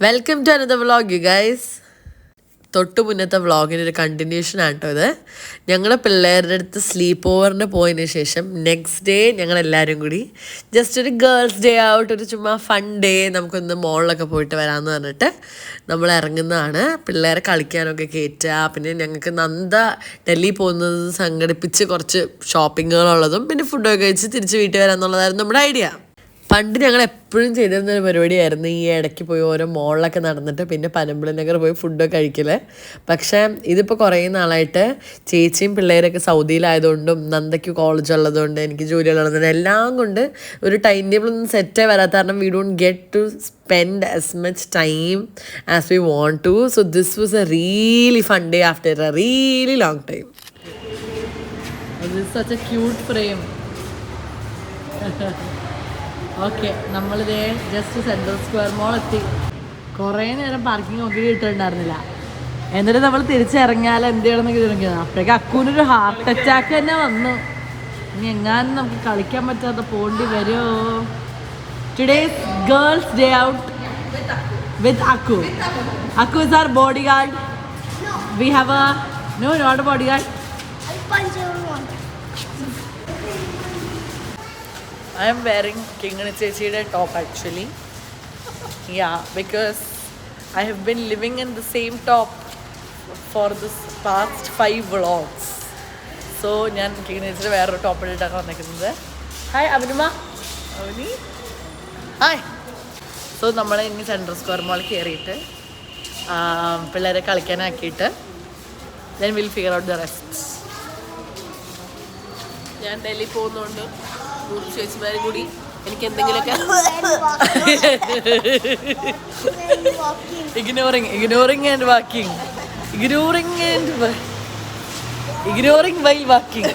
Welcome to another vlog you guys. തൊട്ട് മുന്നത്തെ വ്ളോഗിൻ്റെ ഒരു കണ്ടിന്യൂഷൻ ആണ് കേട്ടോ ഇത്. ഞങ്ങൾ പിള്ളേരുടെ അടുത്ത് സ്ലീപ്പ് ഓവറിന് പോയതിന് ശേഷം നെക്സ്റ്റ് ഡേ ഞങ്ങളെല്ലാവരും കൂടി ജസ്റ്റ് ഒരു ഗേൾസ് ഡേ ഔട്ട്, ഒരു ചുമ്മാ ഫൺ ഡേ, നമുക്കൊന്ന് മോളിലൊക്കെ പോയിട്ട് വരാമെന്ന് പറഞ്ഞിട്ട് നമ്മൾ ഇറങ്ങുന്നതാണ്. പിള്ളേരെ കളിക്കാനൊക്കെ കയറ്റുക, പിന്നെ ഞങ്ങൾക്ക് നന്ദ ഡൽഹി പോകുന്നത് സംഘടിപ്പിച്ച് കുറച്ച് ഷോപ്പിങ്ങുകളുള്ളതും പിന്നെ ഫുഡൊക്കെ കഴിച്ച് തിരിച്ച് വീട്ടിൽ വരാമെന്നുള്ളതായിരുന്നു നമ്മുടെ ഐഡിയ. പണ്ട് ഞങ്ങൾ എപ്പോഴും ചെയ്തിരുന്നൊരു പരിപാടിയായിരുന്നു ഈ ഇടയ്ക്ക് പോയി ഓരോ മോളിലൊക്കെ നടന്നിട്ട് പിന്നെ പനമ്പിളി നഗർ പോയി ഫുഡൊക്കെ കഴിക്കല്. പക്ഷേ ഇതിപ്പോൾ കുറേ നാളായിട്ട് ചേച്ചിയും പിള്ളേരൊക്കെ സൗദിയിലായതുകൊണ്ടും നന്ദയ്ക്ക് കോളേജ് ഉള്ളതുകൊണ്ട് എനിക്ക് ജോലി ഉള്ളതുകൊണ്ട് എല്ലാം കൊണ്ട് ഒരു ടൈം ടേബിൾ ഒന്നും സെറ്റേ വരാത്ത കാരണം we don't get to spend as much time as we want to. So this was a really fun day after a really long time. This is such a cute frame. Okay, നമ്മളിതേ just central square mall എത്തി. കുറേ നേരം parking നോക്കി കിട്ടുന്നുണ്ടായിരുന്നില്ല. എന്നിട്ട് നമ്മൾ തിരിച്ചിറങ്ങിയാൽ എന്ത് ചെയ്യണമെന്നൊക്കെ ചോദിക്കുന്നത്. അപ്പോഴേക്കും അക്കൂനൊരു ഹാർട്ട് അറ്റാക്ക് തന്നെ വന്നു. ഇനി എങ്ങാനും നമുക്ക് കളിക്കാൻ പറ്റാതെ പോണ്ടി വരുമോ? Today's girls day out with Akku. Akku is our bodyguard. We have a not a bodyguard. I am wearing Kingani Chechide top actually. Yeah, because I have been living in the same top for this past 5 vlogs. So ഞാൻ Kingani Chechide വേറൊരു top ഇട്ടിട്ടാണ് വന്നിരിക്കുന്നത്. Hi അഭിനിമ. Avani hi. So നമ്മൾ ഇനി central square മോൾ കയറിയിട്ട് പിള്ളേരെ കളിക്കാനാക്കിയിട്ട് then we'll figure out the rest. ഞാൻ ഡൽഹി പോകുന്നുണ്ട്. ചേച്ചിമാരും കൂടി എനിക്ക് എന്തെങ്കിലുമൊക്കെ ഇഗ്നോറിങ് വൈൽ വാക്കിംഗ്.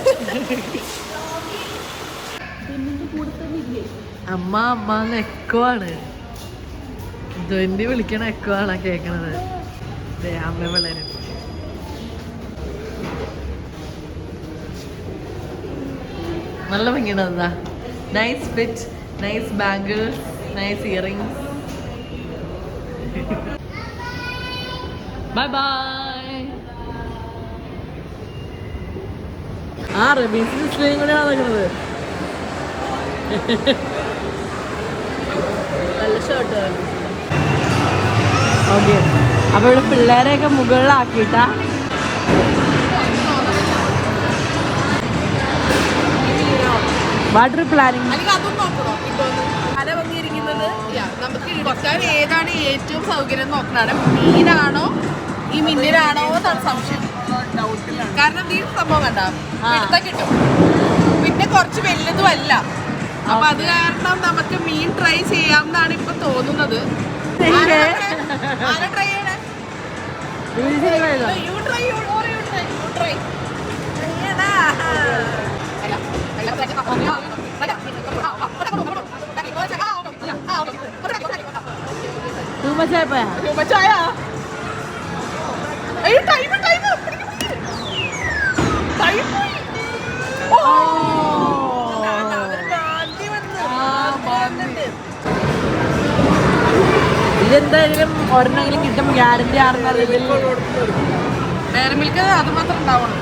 അമ്മ അമ്മ എക്കോ ആണ്, ധ്വനി വിളിക്കണ എക്കോ ആണ് കേൾക്കണത്. അമ്മ വളരെ നല്ല ഭംഗിയാണ്. എന്താ nice fit, nice bangles, nice earrings. Bye bye. ആ റബീസ് ഇസ്ലയും കൂടെയാണ് നടക്കുന്നത്. നല്ല ഷർട്ട്. ഓക്കെ, അപ്പോൾ ഇവിടെ പിള്ളേരെയൊക്കെ മുകളിലാക്കിയിട്ടാ വാട്ടർ പ്ലാനിങ്. നമുക്ക് എടുക്കാൻ ഏതാണ് ഏറ്റവും സൗകര്യം നോക്കണാണ്. മീനാണോ ഈ മിന്നിലാണോ എന്നാണ് സംശയം. കാരണം ഈ സംഭവം കണ്ട എടുത്താൽ കിട്ടും, പിന്നെ കുറച്ച് വലുതും അല്ല. അപ്പൊ അത് കാരണം നമുക്ക് മീൻ ട്രൈ ചെയ്യാം എന്നാണ് ഇപ്പൊ തോന്നുന്നത്. ആരാ ട്രൈ ചെയ്യണേ? You try. ഇതെന്തായാലും ഒരെണ്ണെങ്കിലും കിട്ടും, ഗ്യാരണ്ടി ആണെന്ന് ഡയറി മിൽക്ക് അത് മാത്രം ഉണ്ടാവണം.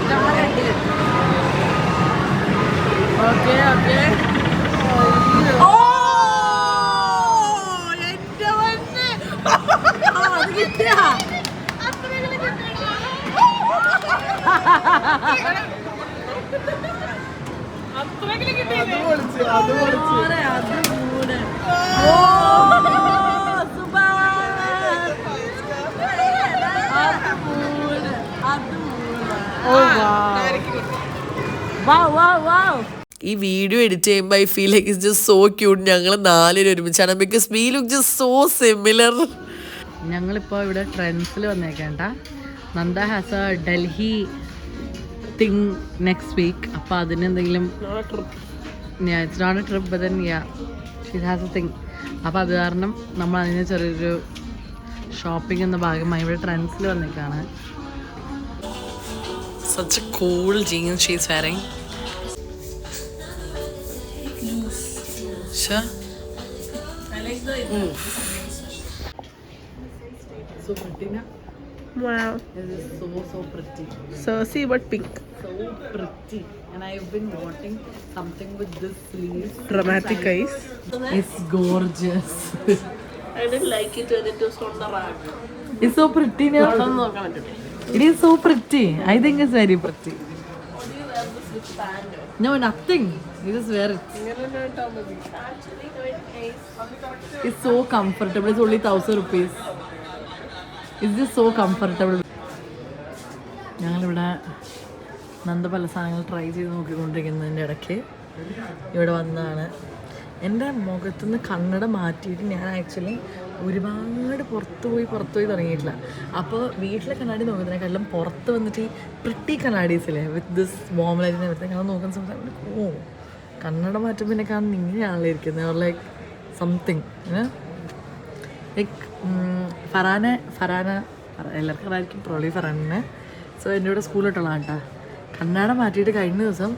Okay okay. ഈ വീഡിയോ എഡിറ്റ് ചെയ്യുമ്പോൾ I feel like it's just so cute. ഞങ്ങൾ 4 പേര് ഒരുമിച്ചാണ് because we look just so similar. ഞങ്ങളിപ്പോൾ ഇവിടെ ട്രെൻഡ്സിൽ വന്നേക്കേണ്ട. Nanda has a Delhi thing next week. അപ്പോൾ അതിനെന്തെങ്കിലും it's not a trip but then she has a thing. അപ്പോൾ അത് കാരണം നമ്മൾ അതിന് ചെറിയൊരു ഷോപ്പിംഗ് എന്ന ഭാഗമായി ഇവിടെ ട്രെൻഡ്സിൽ വന്നേക്കാണ്. Such a cool jeans she's wearing. Sure. I like the so pretty now. Wow. This is so pretty. So see what pink. So pretty. And I've been wanting something with this sleeves. Dramatic eyes. It's gorgeous. I didn't like it when it was on the rack. It's so pretty now. It is so pretty. I think it's very pretty. No, nothing. You just wear it. It's so comfortable. It's only 1,000 rupees. It's just so comfortable. ഞങ്ങളിവിടെ നന്ദ പല സാധനങ്ങൾ try ചെയ്ത് നോക്കിക്കൊണ്ടിരിക്കുന്നതിൻ്റെ ഇടയ്ക്ക് ഇവിടെ വന്നതാണ്. എൻ്റെ മുഖത്തുനിന്ന് കണ്ണട മാറ്റിയിട്ട് ഞാൻ ആക്ച്വലി ഒരുപാട് പുറത്ത് പോയി തുടങ്ങിയിട്ടില്ല. അപ്പോൾ വീട്ടിലെ കണ്ണാടി നോക്കുന്നതിനെക്കാളും പുറത്ത് വന്നിട്ട് ഈ പ്രിട്ടി കണ്ണാടീസില്ലേ വിത്ത് ദിസ് വോം ലൈറ്റിനെ വരുന്നത് ഞങ്ങൾ നോക്കുന്ന സമയത്ത് ഓ കണ്ണട മാറ്റുമ്പോൾ എന്നെ കാണുന്ന ഇങ്ങനെയാണല്ലോ ഇരിക്കുന്നത്. ലൈക്ക് സംതിങ് ലൈക്ക് ഫറാന എല്ലാവർക്കും അറിയായിരിക്കും പ്രോളി ഫറാനെ. സോ എൻ്റെ കൂടെ സ്കൂളിലോട്ടുള്ളതാണ് കേട്ടോ. കണ്ണാട മാറ്റിയിട്ട് കഴിഞ്ഞ ദിവസം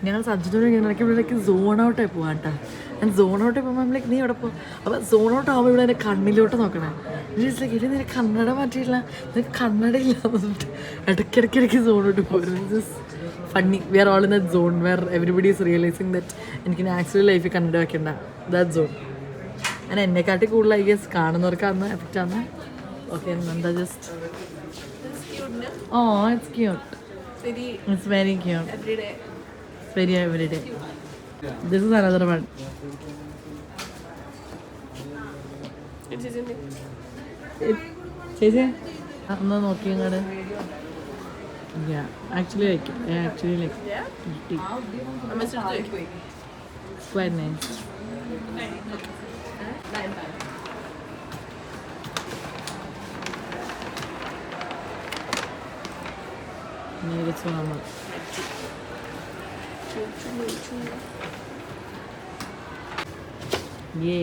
ഞങ്ങൾ സബ്ജക്റ്റോട് ഇടയ്ക്ക് സോൺ ഔട്ടായി പോകാം കേട്ടോ. ഞാൻ സോൺ ഔട്ടായി പോകുമ്പോൾ നമ്മളേക്ക് നീ എവിടെ പോകും. അപ്പോൾ സോൺ ഔട്ട് ആകുമ്പോൾ ഇവിടെ എൻ്റെ കണ്ണിലോട്ട് നോക്കണേ. ലൈക്ക് ഇനി നിനക്ക് കണ്ണട മാറ്റിയിട്ടില്ല, നിനക്ക് കണ്ണടയില്ല എന്നിട്ട് ഇടയ്ക്കിടയ്ക്ക് സോൺ ഔട്ട് പോകുന്നത്. Funny. We are all in that zone where everybody is realising that എനിക്ക് ആക്ച്വലി ലൈഫിൽ കണ്ണട വെക്കണ്ട. That zone. ഞാൻ എന്നെക്കാട്ടി കൂടുതൽ ഐ ഗസ് കാണുന്നവർക്കാണ് എഫക്റ്റ് ആണ്. ഓക്കെ എന്താ just oh it's cute. It's very cute. Everyday. It's very everyday. This is another one. ചേച്ചി എന്നാ നോക്കി ഇങ്ങോട്ട്. Actually like it. I actually like it. It's quite nice. It's normal. Yay.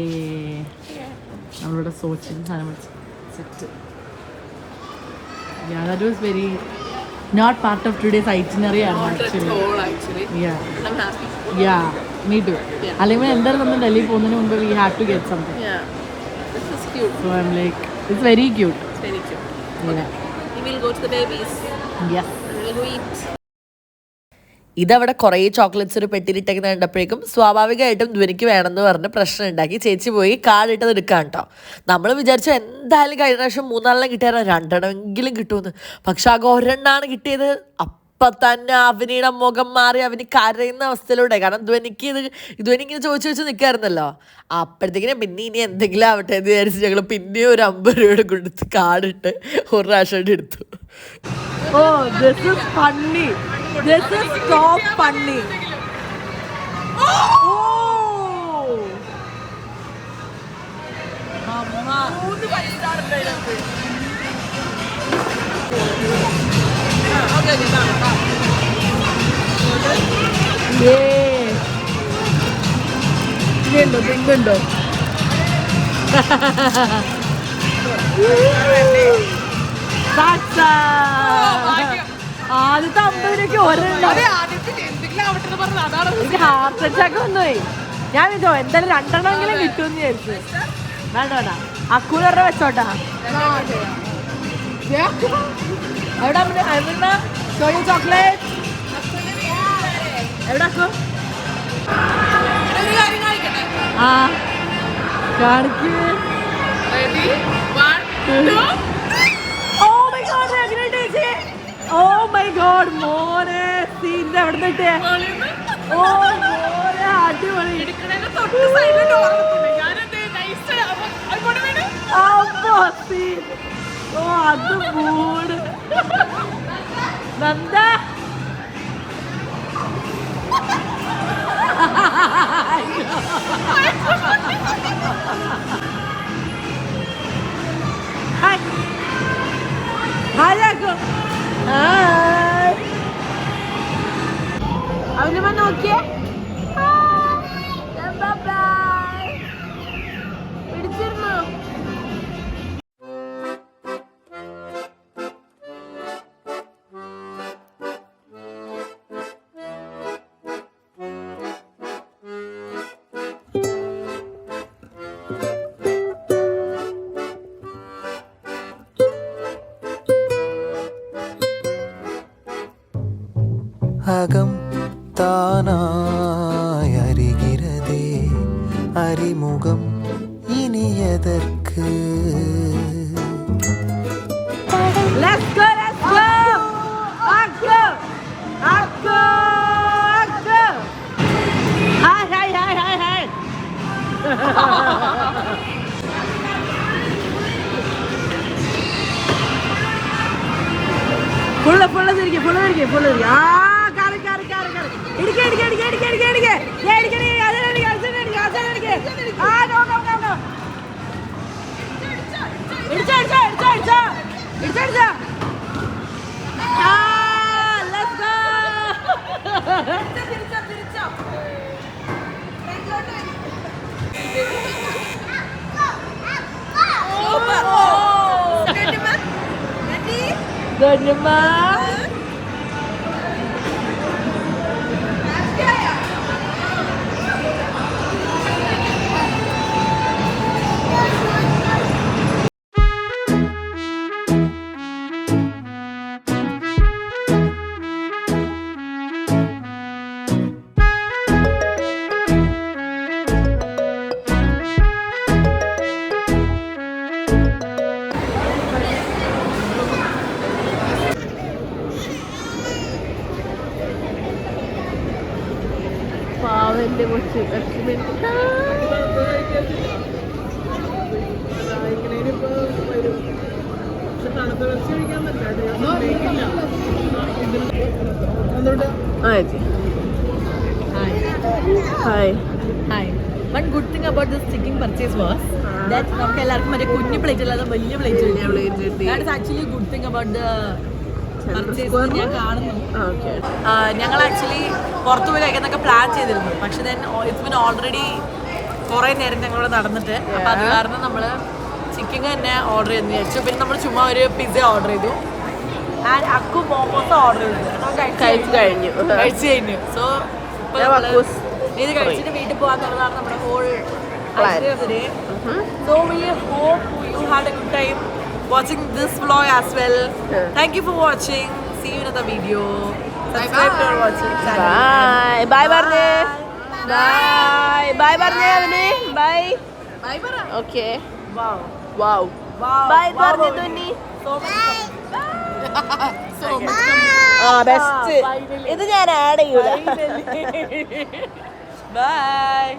നമ്മളിവിടെ സോച്ചിങ് സാധനം set. Yeah, that was very not part of today's itinerary actually. Yeah. I'm happy. Yeah, me too. അല്ലെങ്കിൽ എന്തായാലും നമ്മൾ ഡൽഹി പോകുന്നതിന് മുമ്പ് we had to get something. Yeah. This is cute. So I'm like, it's very cute. It's very cute. Yeah. We will go to the babies. Yes. We will go eat. ഇതവിടെ കുറേ chocolates ഒരു പെട്ടിയിലിട്ടേക്കുന്ന കണ്ടപ്പോഴേക്കും സ്വാഭാവികമായിട്ടും ധ്വനിക്ക് വേണമെന്ന് പറഞ്ഞ് പ്രശ്നം ഉണ്ടാക്കി ചേച്ചി പോയി കാർഡിട്ടത് എടുക്കാൻ കേട്ടോ. നമ്മൾ വിചാരിച്ചു എന്തായാലും കഴിഞ്ഞ പ്രാവശ്യം 3 കിട്ടിയാൽ 2 കിട്ടുമെന്ന്. പക്ഷെ ആകെ 1 കിട്ടിയത്. അപ്പം തന്നെ അവനിയുടെ മുഖം മാറി അവന് കരയുന്ന അവസ്ഥയിലൂടെ. കാരണം ധ്വനി ഇങ്ങനെ ചോദിച്ചു നിൽക്കായിരുന്നല്ലോ. അപ്പോഴത്തേക്കിനും പിന്നെ ഇനി എന്തെങ്കിലും ആവട്ടെ എന്ന് വിചാരിച്ച് ഞങ്ങൾ പിന്നെ ഒരു 50 രൂപയുടെ കൊടുത്ത് കാർഡിട്ട് 1 പ്രാവശ്യം എടുത്തു. Oh, this is funny. This is top funny. Oh! Mama. Yeah. ഇതുണ്ടോ? ആദ്യത്തെ 50 ഒരെണ്ണം. എനിക്ക് ഹാർട്ട് അറ്റാക്ക് വന്നുപോയി. ഞാൻ വിചാരിച്ചോ എന്തായാലും 2 കിട്ടുമെന്ന് വിചാരിച്ചു. വേണ്ട അക്കൂടെ വെച്ചോട്ടാ. എവിടെ ചോക്ലേറ്റ് എവിടെ അക്കു? ആ കാണിക്കൂ. Oh my god, മോനെ സീൻ്റെ എവിടെ നിന്നിട്ടേ? ഓ മോനെ അടിപൊളി. ഓ അത് മൂട് നന്ദ. അവന് നോക്കിയേ. പിടിച്ചിരുന്നു. அகம் தானாய் அறிகிறதே அறிமுகம் இனி எதற்கு Let's go, let's go! Akko! Akko! Akko! Hi, hi, hi, hi, hi! Full തിരികെ. ആ കാറ്. ഇടിക്കെ. ആ നോ. ഇടിച്ചാ. Let's go! തിരിച്ചോ. Good, Ma. പാവന്റെ കൊച്ചു Hi. One good thing about this chicken purchase was that നമുക്ക് എല്ലാവർക്കും മറ്റേ കുഞ്ഞു പ്ലേറ്റ് അല്ലാതെ വലിയ plate that is actually good thing about the purchase ഞാൻ കാണുന്നു. ഞങ്ങൾ ആക്ച്വലി പുറത്തു പോയി കഴിക്കാനൊക്കെ പ്ലാൻ ചെയ്തിരുന്നു, പക്ഷെ then it's been already കുറേ നേരം ഞങ്ങളോട് നടന്നിട്ട്, അപ്പം അത് കാരണം നമ്മൾ ചിക്കൻ തന്നെ ഓർഡർ ചെയ്തെന്ന് വിചാരിച്ചു. പിന്നെ നമ്മൾ ചുമ്മാ ഒരു പിസ്സ ഓർഡർ ചെയ്തു, ആൻഡ് അക്കു മോമോസ് ഓർഡർ ചെയ്തു, കഴിച്ചു കഴിഞ്ഞു. സോ ഇത് കഴിച്ചിട്ട് വീട്ടിൽ പോകാന്നുള്ളതാണ് നമ്മുടെ whole idea of the day. So we hope you had a good time watching this vlog as well. Thank you for watching. See you in another video. Subscribe to our watching channel. Bye പറഞ്ഞേ. Bye പറഞ്ഞേ അവനെ. Bye. Bye പറ. Okay. Wow. Bye പറഞ്ഞേ തുന്നി. So much. Best. ഇത് ഞാൻ add ചെയ്യൂല. Bye.